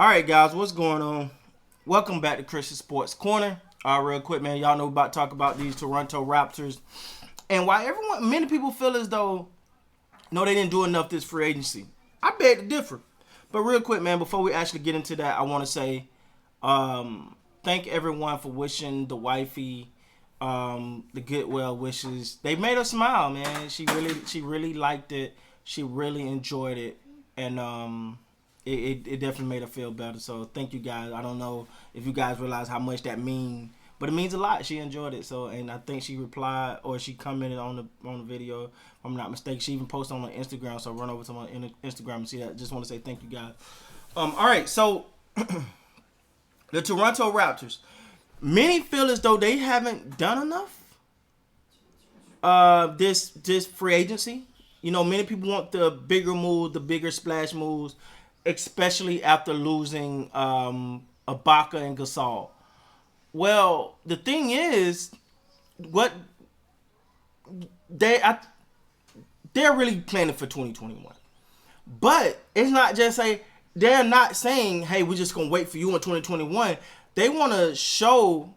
All right, guys, what's going on? Welcome back to Christian Sports Corner. Real quick, man, y'all know about talk about these Toronto Raptors, and why many people feel as though no, they didn't do enough this free agency. I beg to differ. But real quick, man, before we actually get into that, I want to say thank everyone for wishing the wifey the good well wishes. They made her smile, man. She really liked it. She really enjoyed it, and it definitely made her feel better. So thank you guys. I don't know if you guys realize how much that means, but it means a lot. She enjoyed it. So, and I think she replied or she commented on the video. If I'm not mistaken, she even posted on her Instagram. So run over to my Instagram and see that. Just want to say thank you guys. All right. So the Toronto Raptors. Many feel as though they haven't done enough. This free agency. You know, many people want the bigger moves, the bigger splash moves, especially after losing Ibaka and Gasol. Well, the thing is, what they're really planning for 2021, but it's not just they're not saying, hey, we're just gonna wait for you in 2021. They want to show,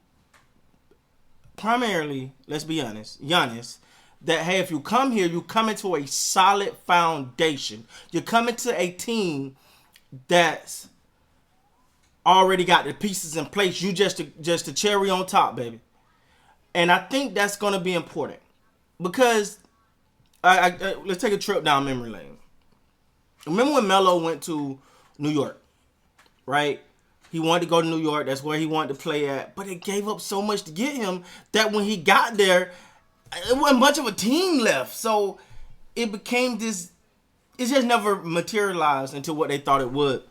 primarily, let's be honest, Giannis, that, hey, if you come here, you come into a solid foundation. You come into a team that's already got the pieces in place. You just the cherry on top, baby. And I think that's going to be important because let's take a trip down memory lane. Remember when Melo went to New York, right? He wanted to go to New York. That's where he wanted to play at. But it gave up so much to get him that when he got there, it wasn't much of a team left. So it became this. It just never materialized into what they thought it would.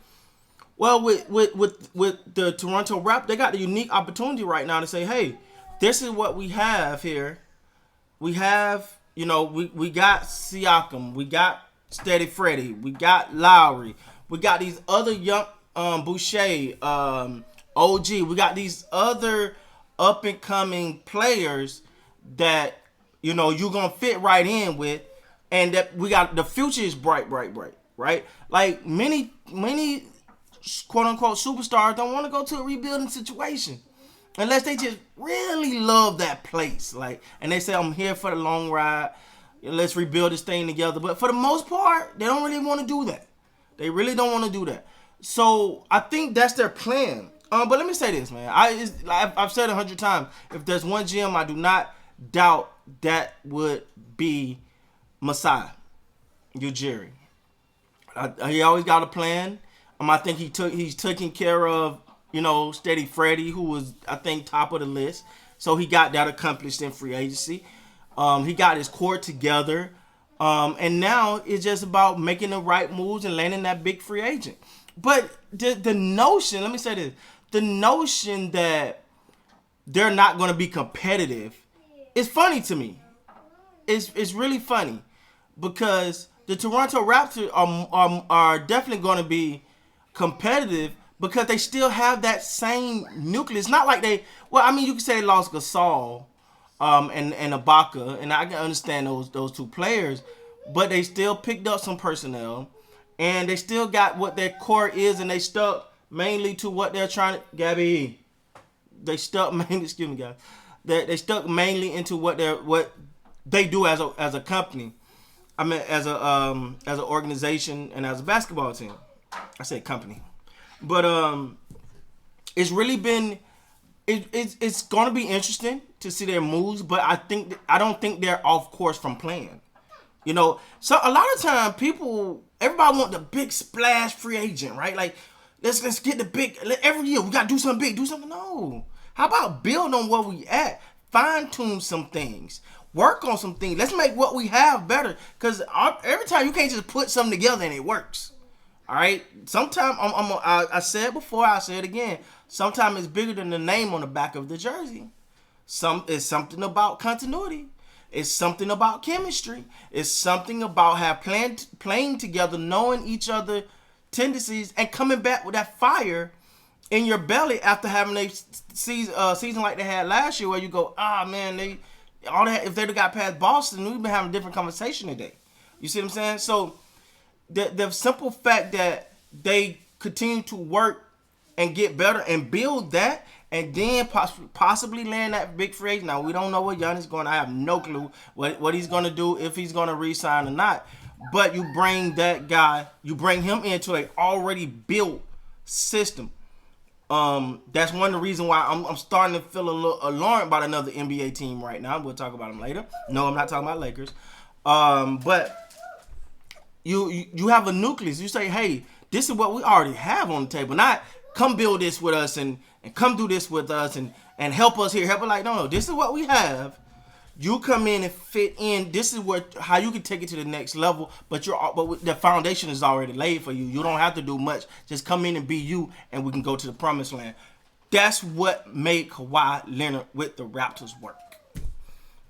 Well, with the Toronto Raptors, they got the unique opportunity right now to say, hey, this is what we have here. We have, we got Siakam. We got Steady Freddie. We got Lowry. We got these other young Boucher, OG. We got these other up-and-coming players that, you're going to fit right in with, and that we got the future is bright, right? Like many quote-unquote superstars don't want to go to a rebuilding situation unless they just really love that place. And they say, I'm here for the long ride. Let's rebuild this thing together. But for the most part, they don't really want to do that. They really don't want to do that. So I think that's their plan. But let me say this, man. I've said 100 times, if there's one GM I do not doubt, that would be Masai Ujiri. He always got a plan. I think he's taking care of, Steady Freddie, who was, I think, top of the list. So he got that accomplished in free agency. He got his core together. And now it's just about making the right moves and landing that big free agent. But the notion, let me say this, the notion that they're not going to be competitive is funny to me. It's really funny because the Toronto Raptors are definitely going to be competitive because they still have that same nucleus. Not like you can say they lost Gasol and Ibaka, and I can understand those two players, but they still picked up some personnel, and they still got what their core is, and they stuck mainly to what they're trying to. Gabby, they stuck mainly. Excuse me, guys. They stuck mainly into what they do as a company. I mean, as an organization and as a basketball team. I said company, but it's really been. It's going to be interesting to see their moves, but I don't think they're off course from playing. So a lot of time everybody want the big splash free agent, right? Like let's get the big every year. We got to do something big, do something. No, how about build on where we at, fine tune some things, work on some things. Let's make what we have better. Because every time you can't just put something together and it works. All right. Sometimes I said before, I say it again. Sometimes it's bigger than the name on the back of the jersey. It's something about continuity. It's something about chemistry. It's something about playing together, knowing each other tendencies, and coming back with that fire in your belly after having a season like they had last year, where you go, man, if they'd have got past Boston, we'd been having a different conversation today. You see what I'm saying? So the simple fact that they continue to work and get better and build that, and then possibly land that big free agent. Now, we don't know what Giannis going to. I have no clue what he's going to do, if he's going to re-sign or not. But you bring that guy, you bring him into a already built system. That's one of the reasons why I'm starting to feel a little alarmed about another NBA team right now. We'll talk about them later. No, I'm not talking about Lakers. But you have a nucleus. You say, hey, this is what we already have on the table. Not come build this with us and come do this with us and help us here. Help us. Like, no, this is what we have. You come in and fit in. This is how you can take it to the next level. But the foundation is already laid for you. You don't have to do much. Just come in and be you, and we can go to the promised land. That's what made Kawhi Leonard with the Raptors work.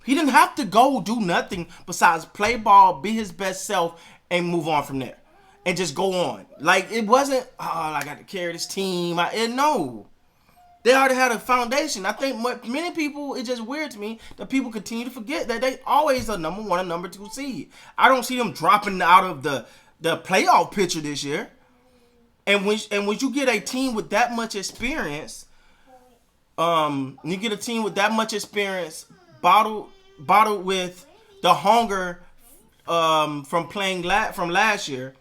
He didn't have to go do nothing besides play ball, be his best self, and move on from there. And just go on. Like, it wasn't, I got to carry this team. No. They already had a foundation. I think many people, it's just weird to me that people continue to forget that they always are number 1 and number 2 seed. I don't see them dropping out of the playoff picture this year. And when you get a team with that much experience, bottled with the hunger from playing from last year,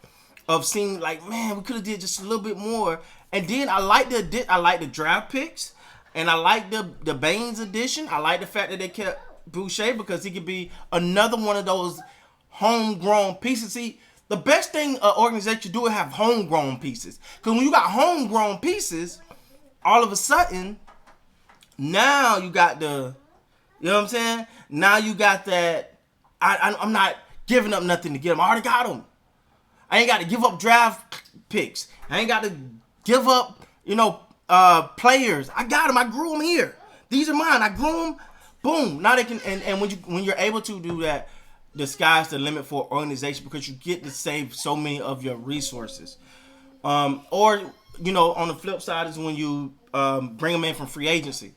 of seeing like, man, we could have did just a little bit more. And then I like the draft picks, and I like the Baines addition. I like the fact that they kept Boucher, because he could be another one of those homegrown pieces. See, the best thing an organization do is have homegrown pieces. Because when you got homegrown pieces, all of a sudden, now you got you know what I'm saying? Now you got that. I'm not giving up nothing to get them. I already got them. I ain't got to give up draft picks. I ain't got to give up, players. I got them. I grew them here. These are mine. I grew them. Boom. Now they can. And when you're able to do that, the sky's the limit for organization, because you get to save so many of your resources. Or on the flip side is when you bring them in from free agency.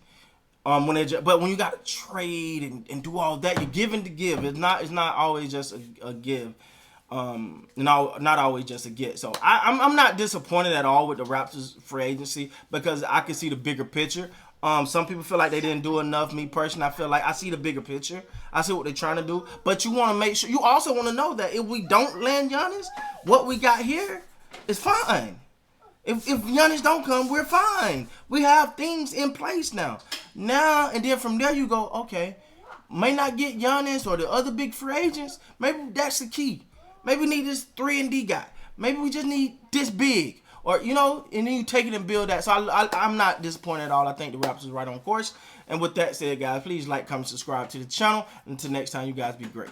But when you got to trade and do all that, you're giving to give. It's not always just a give. Not always just a get. So I'm not disappointed at all with the Raptors free agency, because I can see the bigger picture. Some people feel like they didn't do enough. Me personally, I feel like I see the bigger picture. I see what they're trying to do. But you want to make sure, you also want to know that if we don't land Giannis, what we got here is fine. If Giannis don't come, we're fine. We have things in place now. And then from there you go, okay, may not get Giannis or the other big free agents. Maybe that's the key. Maybe we need this 3-and-D guy. Maybe we just need this big. Or, and then you take it and build that. So I'm not disappointed at all. I think the Raptors are right on course. And with that said, guys, please like, comment, subscribe to the channel. Until next time, you guys be great.